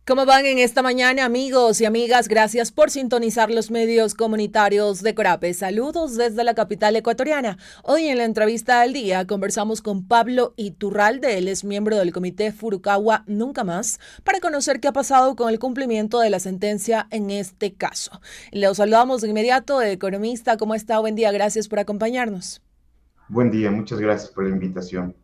¿Cómo van en esta mañana, amigos y amigas? Gracias por sintonizar los medios comunitarios de Corape. Saludos desde la capital ecuatoriana. Hoy en la entrevista del día conversamos con Pablo Iturralde, él es miembro del comité Furukawa Nunca Más, para conocer qué ha pasado con el cumplimiento de la sentencia en este caso. Le saludamos de inmediato, economista. ¿Cómo está? Buen día, gracias por acompañarnos. Buen día, muchas gracias por la invitación.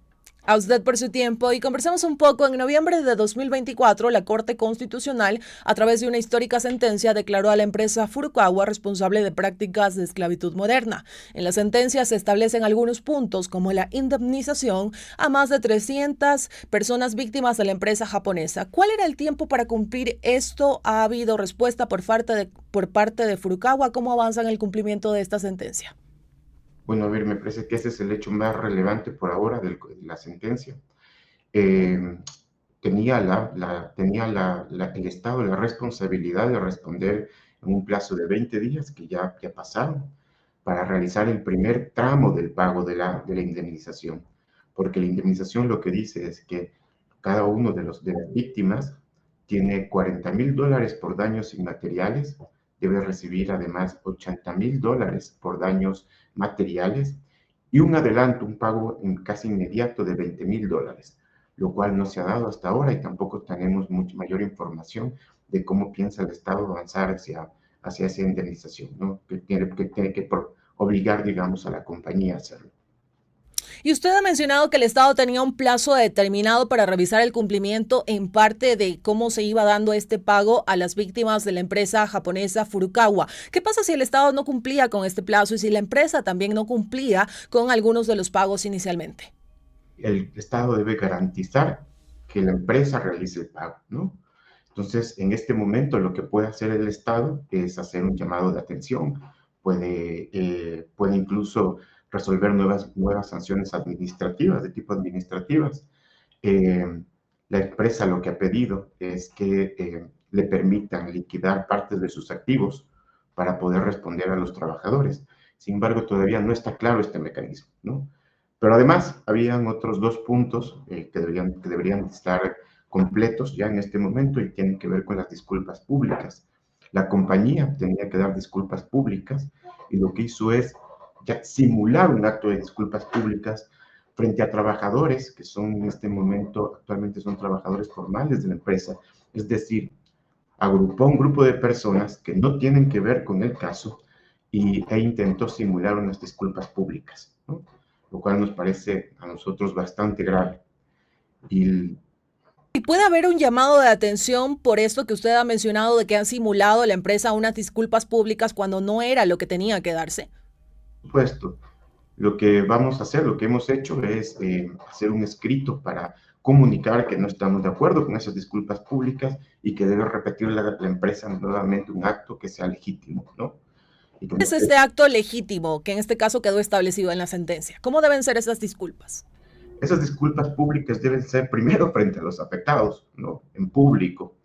A usted por su tiempo y conversamos un poco. En noviembre de 2024, la Corte Constitucional, a través de una histórica sentencia, declaró a la empresa Furukawa responsable de prácticas de esclavitud moderna. En la sentencia se establecen algunos puntos como la indemnización a más de 300 personas víctimas de la empresa japonesa. ¿Cuál era el tiempo para cumplir esto? ¿Ha habido respuesta por parte de Furukawa? ¿Cómo avanza en el cumplimiento de esta sentencia? Bueno, a ver, me parece que ese es el hecho más relevante por ahora de la sentencia. Tenía el Estado la responsabilidad de responder en un plazo de 20 días, que ya pasaron, para realizar el primer tramo del pago de la indemnización. Porque la indemnización lo que dice es que cada uno de las víctimas tiene $40,000 por daños inmateriales, debe recibir además $80,000 por daños materiales y un adelanto, un pago casi inmediato de $20,000, lo cual no se ha dado hasta ahora y tampoco tenemos mucha mayor información de cómo piensa el Estado avanzar hacia esa indemnización, ¿no? Que tiene que obligar, digamos, a la compañía a hacerlo. Y usted ha mencionado que el Estado tenía un plazo determinado para revisar el cumplimiento en parte de cómo se iba dando este pago a las víctimas de la empresa japonesa Furukawa. ¿Qué pasa si el Estado no cumplía con este plazo y si la empresa también no cumplía con algunos de los pagos inicialmente? El Estado debe garantizar que la empresa realice el pago, ¿no? Entonces, en este momento lo que puede hacer el Estado es hacer un llamado de atención, puede incluso resolver nuevas sanciones administrativas, de tipo administrativas. Eh, la empresa lo que ha pedido es que le permitan liquidar partes de sus activos para poder responder a los trabajadores. Sin embargo, todavía no está claro este mecanismo, ¿no? Pero además, habían otros dos puntos que deberían estar completos ya en este momento y tienen que ver con las disculpas públicas. La compañía tenía que dar disculpas públicas y lo que hizo es ya simular un acto de disculpas públicas frente a trabajadores que son en este momento, actualmente son trabajadores formales de la empresa, es decir, agrupó un grupo de personas que no tienen que ver con el caso e intentó simular unas disculpas públicas, ¿no? Lo cual nos parece a nosotros bastante grave. Y ¿Y puede haber un llamado de atención por esto que usted ha mencionado de que han simulado la empresa unas disculpas públicas cuando no era lo que tenía que darse? por supuesto, lo que vamos a hacer, lo que hemos hecho es hacer un escrito para comunicar que no estamos de acuerdo con esas disculpas públicas y que debe repetir la empresa nuevamente un acto que sea legítimo, ¿no? Y que no Es esté. este acto legítimo que en este caso quedó establecido en la sentencia. ¿Cómo deben ser esas disculpas? Esas disculpas públicas deben ser primero frente a los afectados, ¿no? En público,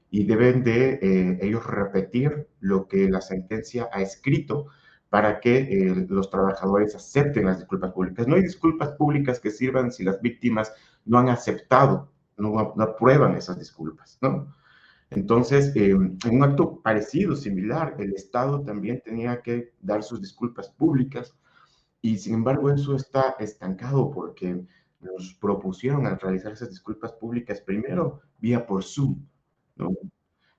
y deben de ellos repetir lo que la sentencia ha escrito para que los trabajadores acepten las disculpas públicas. No hay disculpas públicas que sirvan si las víctimas no han aceptado, no aprueban esas disculpas, ¿no? Entonces, en un acto parecido, similar, el Estado también tenía que dar sus disculpas públicas y sin embargo eso está estancado porque nos propusieron al realizar esas disculpas públicas primero vía por Zoom, ¿no?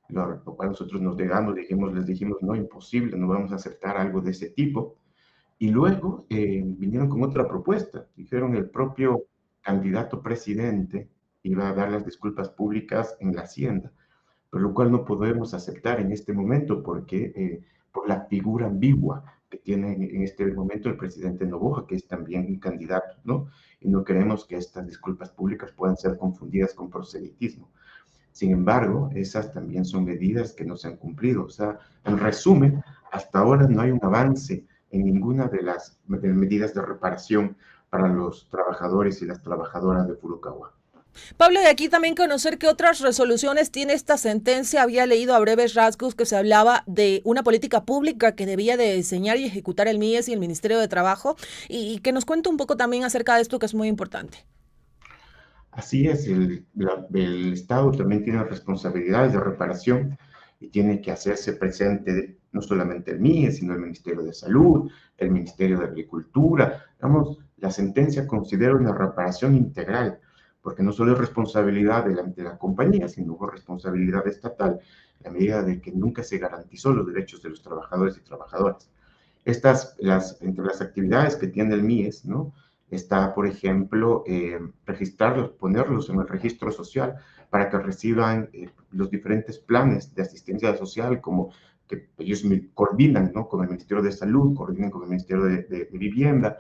Lo cual nosotros nos negamos, les dijimos, no, imposible, no vamos a aceptar algo de ese tipo. Y luego vinieron con otra propuesta. Dijeron el propio candidato presidente iba a dar las disculpas públicas en la Hacienda, pero lo cual no podemos aceptar en este momento porque por la figura ambigua que tiene en este momento el presidente Noboa, que es también un candidato, ¿no? Y no queremos que estas disculpas públicas puedan ser confundidas con proselitismo. Sin embargo, esas también son medidas que no se han cumplido. O sea, en resumen, hasta ahora no hay un avance en ninguna de las medidas de reparación para los trabajadores y las trabajadoras de Furukawa. Pablo, de aquí también conocer qué otras resoluciones tiene esta sentencia. Había leído a breves rasgos que se hablaba de una política pública que debía de diseñar y ejecutar el MIES y el Ministerio de Trabajo y que nos cuente un poco también acerca de esto que es muy importante. Así es, el Estado también tiene responsabilidades de reparación y tiene que hacerse presente no solamente el MIE, sino el Ministerio de Salud, el Ministerio de Agricultura. Digamos, la sentencia considera una reparación integral, porque no solo es responsabilidad de la compañía, sino hubo responsabilidad estatal, en la medida de que nunca se garantizó los derechos de los trabajadores y trabajadoras. Entre las actividades que tiene el MIES, ¿no? Está, por ejemplo, registrarlos, ponerlos en el registro social para que reciban los diferentes planes de asistencia social, como que ellos coordinan, ¿no? Con el Ministerio de Salud, coordinan con el Ministerio de Vivienda,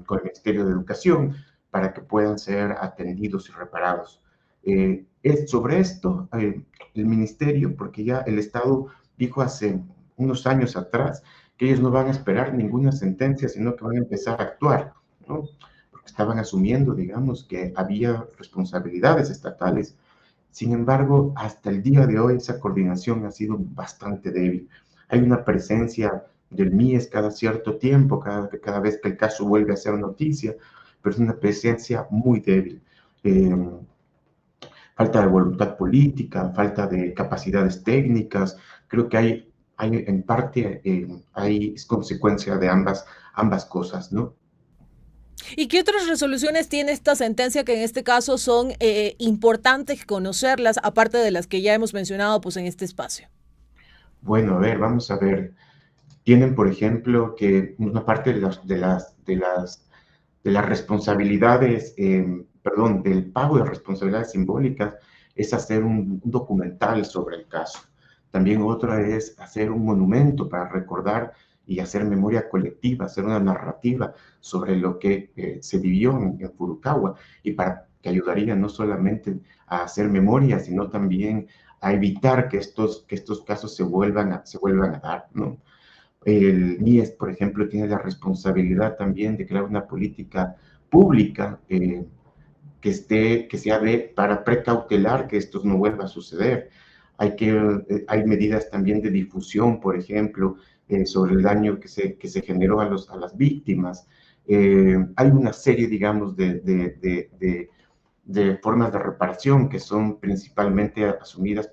con el Ministerio de Educación, para que puedan ser atendidos y reparados. Sobre esto, el Ministerio, porque ya el Estado dijo hace unos años atrás que ellos no van a esperar ninguna sentencia, sino que van a empezar a actuar, ¿no? Porque estaban asumiendo, digamos, que había responsabilidades estatales. Sin embargo, hasta el día de hoy esa coordinación ha sido bastante débil. Hay una presencia del MIES cada cierto tiempo, cada vez que el caso vuelve a ser noticia, pero es una presencia muy débil. Eh, Falta de voluntad política, falta de capacidades técnicas. Creo que hay en parte, es consecuencia de ambas cosas, ¿no? ¿Y qué otras resoluciones tiene esta sentencia que en este caso son importantes conocerlas, aparte de las que ya hemos mencionado pues, en este espacio? Bueno, a ver, vamos a ver. Tienen, por ejemplo, que una parte de las responsabilidades, perdón, del pago de responsabilidades simbólicas es hacer un documental sobre el caso. También otra es hacer un monumento para recordar y hacer memoria colectiva, hacer una narrativa sobre lo que se vivió en Furukawa y para que ayudaría no solamente a hacer memoria, sino también a evitar que estos casos se vuelvan a dar, ¿no? El MIES, por ejemplo, tiene la responsabilidad también de crear una política pública que se abre para precautelar que esto no vuelva a suceder. Hay medidas también de difusión, por ejemplo, sobre el daño que se generó a las víctimas. Hay una serie, digamos, de formas de reparación que son principalmente asumidas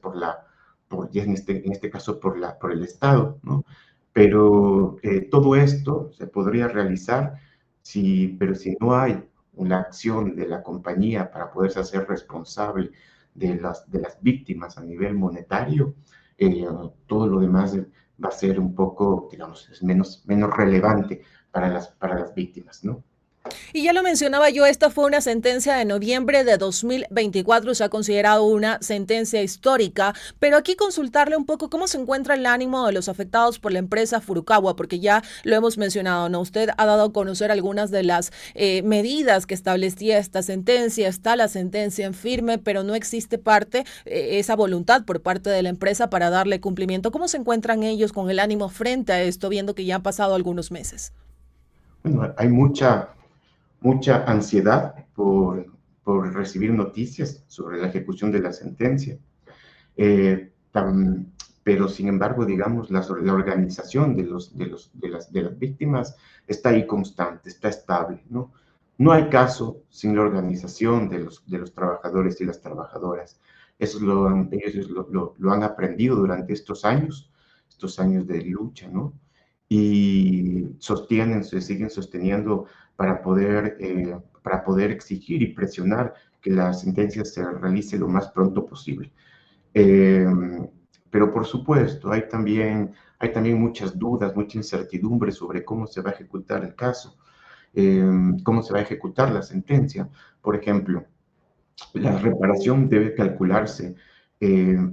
ya en este caso por el Estado, ¿no? Pero todo esto se podría realizar, pero si no hay una acción de la compañía para poderse hacer responsable de las víctimas a nivel monetario, eh, todo lo demás va a ser un poco, digamos, es menos relevante para las víctimas, ¿no? Y ya lo mencionaba yo, esta fue una sentencia de noviembre de 2024, se ha considerado una sentencia histórica, pero aquí consultarle un poco cómo se encuentra el ánimo de los afectados por la empresa Furukawa, porque ya lo hemos mencionado, ¿no? Usted ha dado a conocer algunas de las medidas que establecía esta sentencia, está la sentencia en firme, pero no existe esa voluntad por parte de la empresa para darle cumplimiento. ¿Cómo se encuentran ellos con el ánimo frente a esto, viendo que ya han pasado algunos meses? Bueno, hay mucha ansiedad por recibir noticias sobre la ejecución de la sentencia. Eh, tam- pero sin embargo, digamos, la organización de las víctimas está ahí constante, está estable, ¿no? No hay caso sin la organización de los trabajadores y las trabajadoras. Ellos lo han aprendido durante estos años de lucha, ¿no? Y se siguen sosteniendo para poder exigir y presionar que la sentencia se realice lo más pronto posible. Eh, pero por supuesto, hay también muchas dudas, mucha incertidumbre sobre cómo se va a ejecutar el caso, eh, cómo se va a ejecutar la sentencia. Por ejemplo, la reparación debe calcularse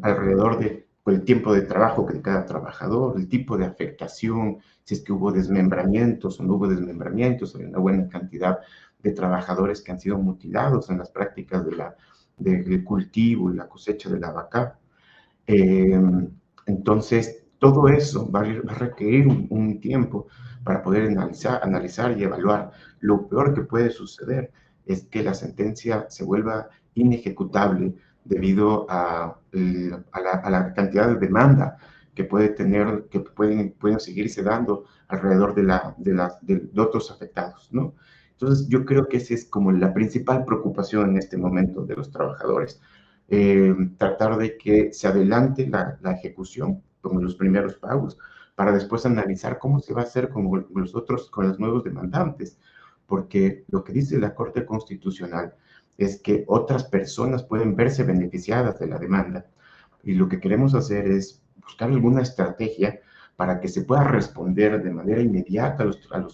alrededor del tiempo de trabajo de cada trabajador, el tipo de afectación, si es que hubo desmembramientos o no hubo desmembramientos, hay una buena cantidad de trabajadores que han sido mutilados en las prácticas del cultivo y la cosecha de la vaca. Eh, entonces, todo eso va a requerir un tiempo para poder analizar y evaluar. Lo peor que puede suceder es que la sentencia se vuelva inejecutable debido a la cantidad de demanda que puede tener, que pueden seguirse dando alrededor de otros afectados, ¿no? Entonces, yo creo que esa es como la principal preocupación en este momento de los trabajadores. Tratar de que se adelante la ejecución con los primeros pagos para después analizar cómo se va a hacer con los otros, con los nuevos demandantes, porque lo que dice la Corte Constitucional es que otras personas pueden verse beneficiadas de la demanda, y lo que queremos hacer es buscar alguna estrategia para que se pueda responder de manera inmediata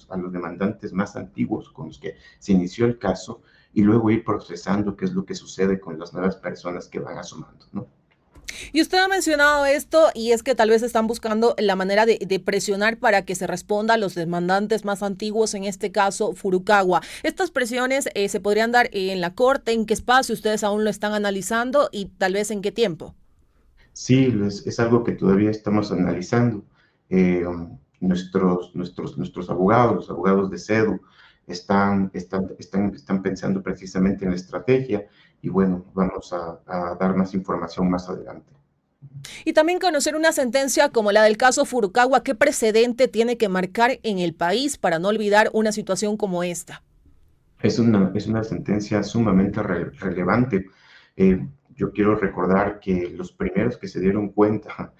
a los demandantes más antiguos con los que se inició el caso, y luego ir procesando qué es lo que sucede con las nuevas personas que van asomando, ¿no? Y usted ha mencionado esto y es que tal vez están buscando la manera de presionar para que se responda a los demandantes más antiguos, en este caso Furukawa. Estas presiones se podrían dar en la corte, ¿en qué espacio ustedes aún lo están analizando y tal vez en qué tiempo? Sí, es algo que todavía estamos analizando. Nuestros abogados, los abogados de CEDU, están pensando precisamente en la estrategia, y bueno, vamos a dar más información más adelante. Y también conocer una sentencia como la del caso Furukawa, ¿qué precedente tiene que marcar en el país para no olvidar una situación como esta? Es una sentencia sumamente relevante. Eh, yo quiero recordar que los primeros que se dieron cuenta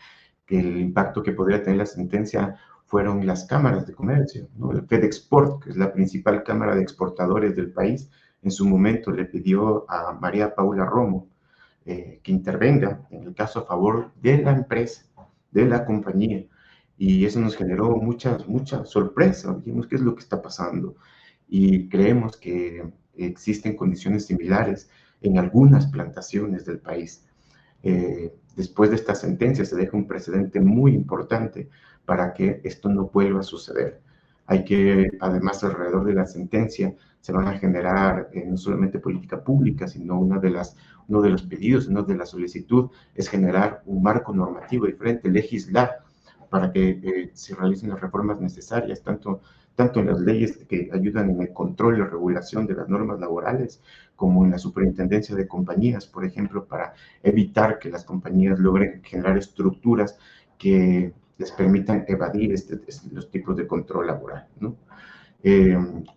que el impacto que podría tener la sentencia fueron las cámaras de comercio, ¿no? El FedExport, que es la principal cámara de exportadores del país, en su momento le pidió a María Paula Romo que intervenga en el caso a favor de la empresa, de la compañía. Y eso nos generó mucha sorpresa. Dijimos, ¿qué es lo que está pasando? Y creemos que existen condiciones similares en algunas plantaciones del país. Después de esta sentencia se deja un precedente muy importante para que esto no vuelva a suceder. Hay que, además, alrededor de la sentencia se van a generar no solamente política pública, sino uno de los pedidos, una de las solicitudes es generar un marco normativo diferente, legislar para que se realicen las reformas necesarias, tanto en las leyes que ayudan en el control y la regulación de las normas laborales, como en la superintendencia de compañías, por ejemplo, para evitar que las compañías logren generar estructuras que les permitan evadir los tipos de control laboral, ¿no?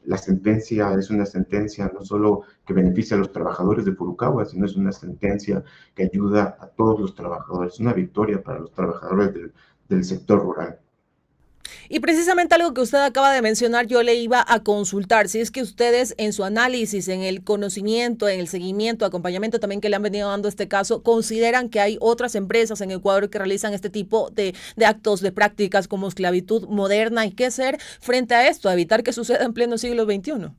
La sentencia es una sentencia no solo que beneficia a los trabajadores de Furukawa, sino es una sentencia que ayuda a todos los trabajadores, una victoria para los trabajadores del sector rural. Y precisamente algo que usted acaba de mencionar, yo le iba a consultar, si es que ustedes en su análisis, en el conocimiento, en el seguimiento, acompañamiento también que le han venido dando este caso, consideran que hay otras empresas en Ecuador que realizan este tipo de actos, de prácticas como esclavitud moderna. ¿Y qué hacer frente a esto, a evitar que suceda en pleno siglo XXI?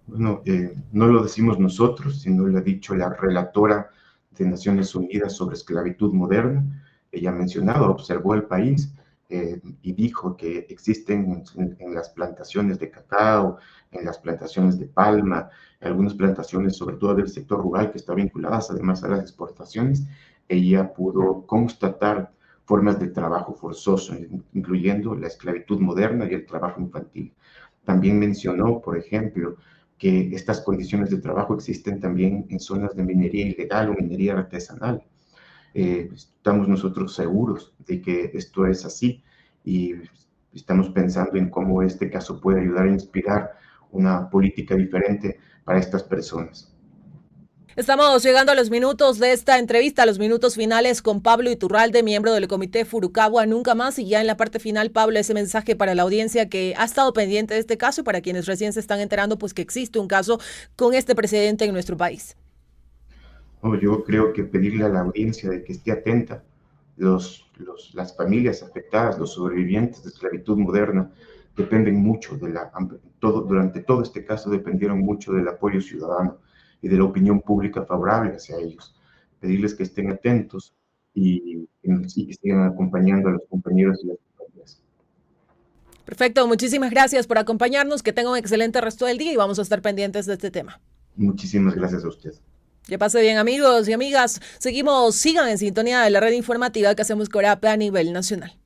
Bueno, no lo decimos nosotros, sino lo ha dicho la relatora de Naciones Unidas sobre esclavitud moderna. Ella ha mencionado, observó el país y dijo que existen en las plantaciones de cacao, en las plantaciones de palma, algunas plantaciones, sobre todo del sector rural, que están vinculadas además a las exportaciones. Ella pudo constatar formas de trabajo forzoso, incluyendo la esclavitud moderna y el trabajo infantil. También mencionó, por ejemplo, que estas condiciones de trabajo existen también en zonas de minería ilegal o minería artesanal. Estamos nosotros seguros de que esto es así, y estamos pensando en cómo este caso puede ayudar a inspirar una política diferente para estas personas. Estamos llegando a los minutos de esta entrevista, a los minutos finales con Pablo Iturralde, miembro del Comité Furukawa Nunca Más. Y ya en la parte final, Pablo, ese mensaje para la audiencia que ha estado pendiente de este caso y para quienes recién se están enterando, pues que existe un caso con este precedente en nuestro país. Oh, yo creo que pedirle a la audiencia de que esté atenta, las familias afectadas, los sobrevivientes de esclavitud moderna, dependen mucho durante todo este caso dependieron mucho del apoyo ciudadano y de la opinión pública favorable hacia ellos. Pedirles que estén atentos y que sigan acompañando a los compañeros y las compañeras. Perfecto, muchísimas gracias por acompañarnos, que tenga un excelente resto del día y vamos a estar pendientes de este tema. Muchísimas gracias a usted. Que pase bien, amigos y amigas. Sigan en sintonía de la red informativa que hacemos Corape a nivel nacional.